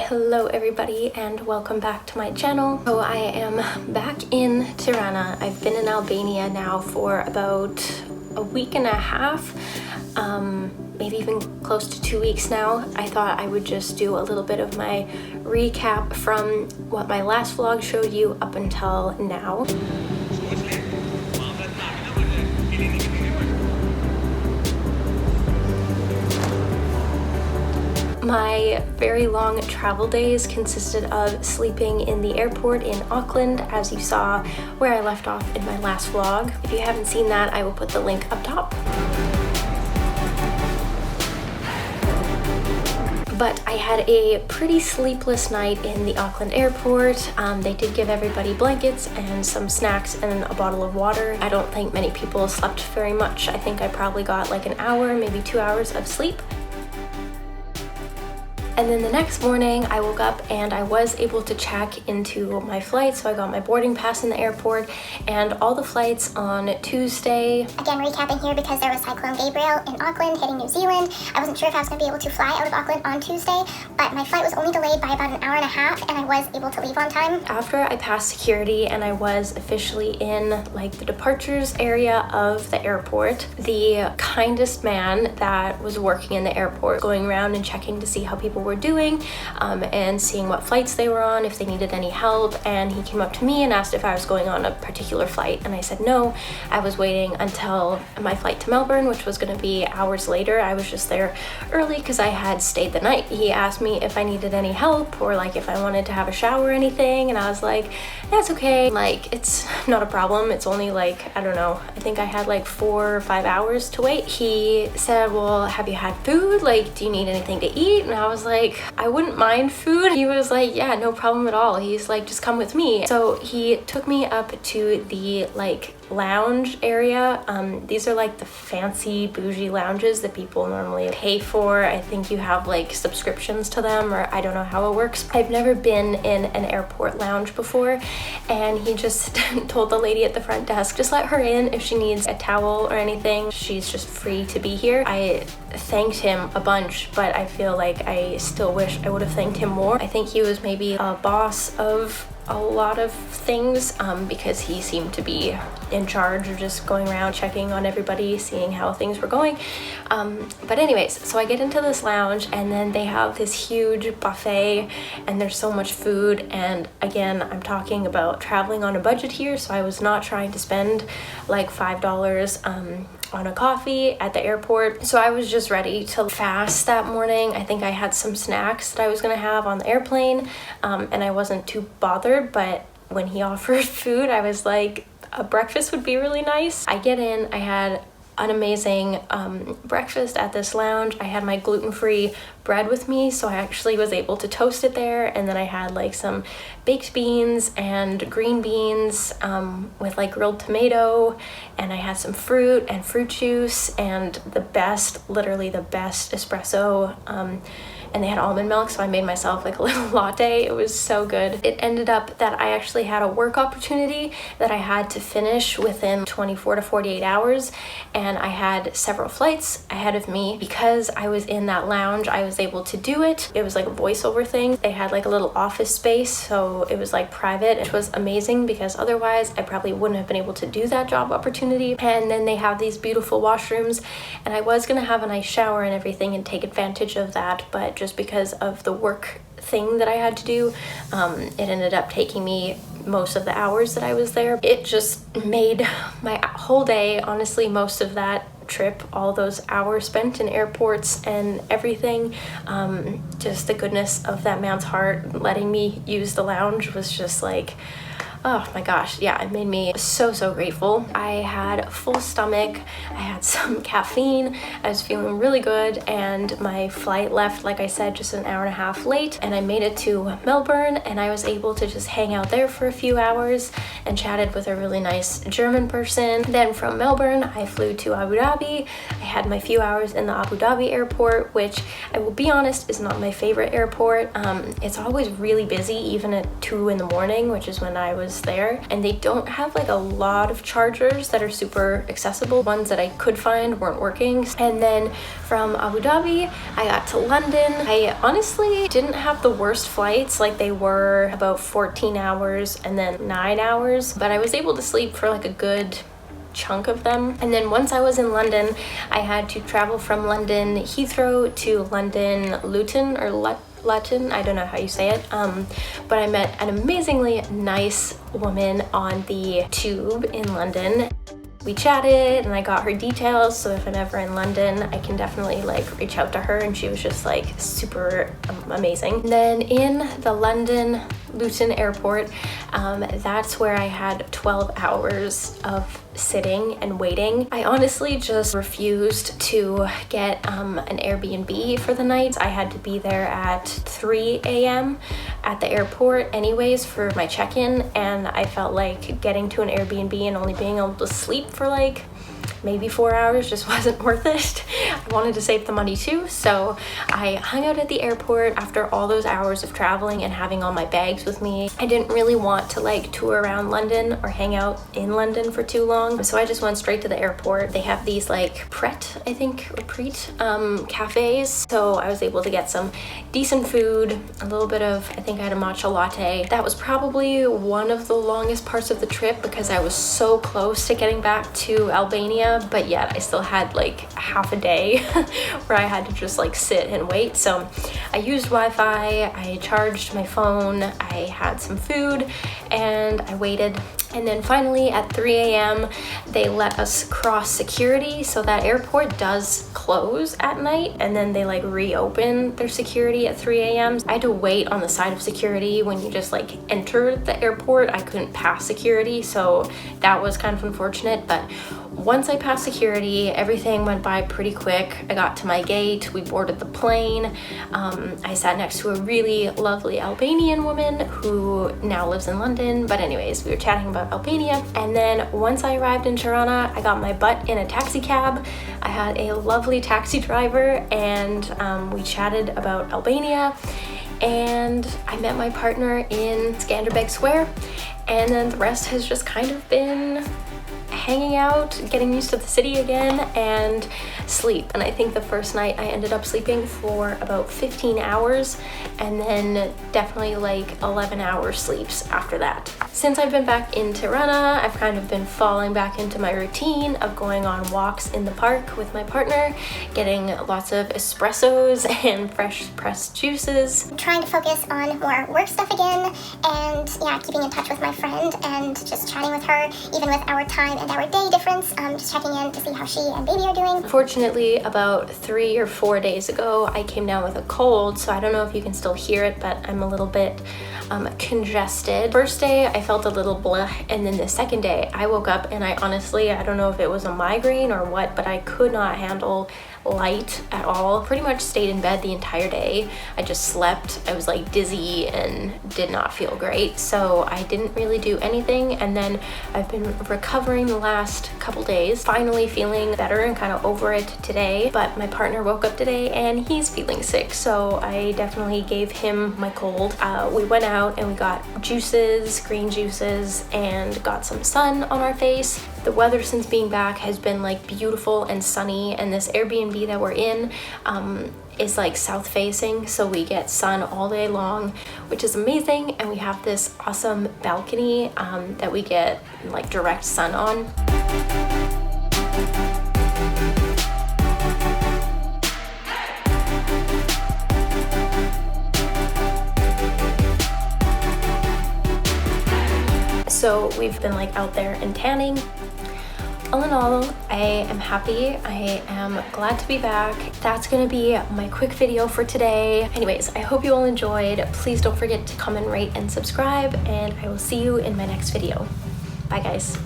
Hello everybody and welcome back to my channel. So I am back in Tirana. I've been in Albania now for about a week and a half, maybe even close to 2 weeks now. I thought I would just do a little bit of my recap from what my last vlog showed you up until now. My very long travel days consisted of sleeping in the airport in Auckland, as you saw where I left off in my last vlog. If you haven't seen that, I will put the link up top. But I had a pretty sleepless night in the Auckland airport. They did give everybody blankets and some snacks and a bottle of water. I don't think many people slept very much. I think I probably got like an hour, maybe 2 hours of sleep. And then the next morning I woke up and I was able to check into my flight. So I got my boarding pass in the airport and all the flights on Tuesday. Again, recapping here because there was Cyclone Gabrielle in Auckland hitting New Zealand. I wasn't sure if I was going to be able to fly out of Auckland on Tuesday, but my flight was only delayed by about an hour and a half and I was able to leave on time. After I passed security and I was officially in like the departures area of the airport, the kindest man that was working in the airport, going around and checking to see how people were doing and seeing what flights they were on, if they needed any help, and he came up to me and asked if I was going on a particular flight, and I said no. I was waiting until my flight to Melbourne, which was going to be hours later. I was just there early because I had stayed the night. He asked me if I needed any help or like if I wanted to have a shower or anything, and I was like, that's okay, like it's not a problem. It's only like, I don't know, I think I had like 4 or 5 hours to wait. He said, well, have you had food? Like, do you need anything to eat? And I was like, I wouldn't mind food. He was like, yeah, no problem at all. He's like, just come with me. So he took me up to the like lounge area. These are like the fancy bougie lounges that people normally pay for. I think you have like subscriptions to them, or I don't know how it works. I've never been in an airport lounge before, and he just told the lady at the front desk, just let her in if she needs a towel or anything. She's just free to be here. I thanked him a bunch, but I feel like I still wish I would have thanked him more. I think he was maybe a boss of a lot of things because he seemed to be in charge of just going around checking on everybody, seeing how things were going. But anyways, so I get into this lounge and then they have this huge buffet and there's so much food. And again, I'm talking about traveling on a budget here, so I was not trying to spend like $5 on a coffee at the airport. So I was just ready to fast that morning. I think I had some snacks that I was gonna have on the airplane, and I wasn't too bothered, but when he offered food, I was like, a breakfast would be really nice. I get in, I had an amazing breakfast at this lounge. I had my gluten-free bread with me, so I actually was able to toast it there, and then I had like some baked beans and green beans with like grilled tomato, and I had some fruit and fruit juice and the best, literally the best espresso, and they had almond milk, so I made myself like a little latte. It was so good. It ended up that I actually had a work opportunity that I had to finish within 24 to 48 hours, and I had several flights ahead of me. Because I was in that lounge, I was able to do it. It was like a voiceover thing. They had like a little office space, so it was like private, which was amazing because otherwise I probably wouldn't have been able to do that job opportunity. And then they have these beautiful washrooms, and I was gonna have a nice shower and everything and take advantage of that, but just because of the work thing that I had to do, it ended up taking me most of the hours that I was there. It just made my whole day, honestly, most of that trip, all those hours spent in airports and everything, just the goodness of that man's heart letting me use the lounge was just like, oh my gosh, yeah, it made me so grateful. I had a full stomach, I had some caffeine, I was feeling really good, and my flight left, like I said, just an hour and a half late, and I made it to Melbourne, and I was able to just hang out there for a few hours and chatted with a really nice German person. Then from Melbourne, I flew to Abu Dhabi. I had my few hours in the Abu Dhabi airport, which I will be honest is not my favorite airport. It's always really busy, even at 2 in the morning, which is when I was once there, and they don't have like a lot of chargers that are super accessible. Ones that I could find weren't working. And then from Abu Dhabi, I got to London. I honestly didn't have the worst flights, like they were about 14 hours and then 9 hours, but I was able to sleep for like a good chunk of them. And then once I was in London, I had to travel from London Heathrow to London Luton or Luton, I don't know how you say it, but I met an amazingly nice woman on the tube in London. We chatted and I got her details, so if I'm ever in London, I can definitely like reach out to her, and she was just like super amazing. And then in the London Luton airport, that's where I had 12 hours of sitting and waiting. I honestly just refused to get an Airbnb for the night. I had to be there at 3 a.m. at the airport anyways for my check-in, and I felt like getting to an Airbnb and only being able to sleep for like maybe 4 hours just wasn't worth it. I wanted to save the money too, so I hung out at the airport after all those hours of traveling and having all my bags with me. I didn't really want to like tour around London or hang out in London for too long, so I just went straight to the airport. They have these like Pret, I think, or Preet cafes, so I was able to get some decent food, a little bit of, I think I had a matcha latte. That was probably one of the longest parts of the trip because I was so close to getting back to Albania, but yet I still had like half a day where I had to just like sit and wait. So I used Wi-Fi, I charged my phone, I had some food, and I waited. And then finally at 3 a.m. they let us cross security. So that airport does close at night, and then they like reopen their security at 3 a.m. I had to wait on the side of security when you just like enter the airport. I couldn't pass security, so that was kind of unfortunate. But once I passed security, everything went by pretty quick. I got to my gate, we boarded the plane. I sat next to a really lovely Albanian woman who now lives in London. But anyways, we were chatting about Albania. And then once I arrived in Tirana, I got my butt in a taxi cab. I had a lovely taxi driver, and we chatted about Albania. And I met my partner in Skanderbeg Square. And then the rest has just kind of been hanging out, getting used to the city again, and sleep. And I think the first night I ended up sleeping for about 15 hours, and then definitely like 11 hour sleeps after that. Since I've been back in Tirana, I've kind of been falling back into my routine of going on walks in the park with my partner, getting lots of espressos and fresh pressed juices. I'm trying to focus on more work stuff again, and yeah, keeping in touch with my friend and just chatting with her, even with our time and our day difference, just checking in to see how she and baby are doing. Unfortunately, about 3 or 4 days ago, I came down with a cold, so I don't know if you can still hear it, but I'm a little bit congested. First day, I felt a little blah, and then the second day, I woke up and I don't know if it was a migraine or what, but I could not handle light at all. Pretty much stayed in bed the entire day. I just slept. I was like dizzy and did not feel great, so I didn't really do anything. And then I've been recovering the last couple days, finally feeling better and kind of over it today. But my partner woke up today and he's feeling sick, so I definitely gave him my cold. We went out and we got juices, green juices, and got some sun on our face. The weather since being back has been like beautiful and sunny, and this Airbnb that we're in is like south facing, so we get sun all day long, which is amazing. And we have this awesome balcony that we get like direct sun on. So we've been like out there and tanning. All in all, I am happy. I am glad to be back. That's gonna be my quick video for today. Anyways, I hope you all enjoyed. Please don't forget to comment, rate, and subscribe, and I will see you in my next video. Bye guys.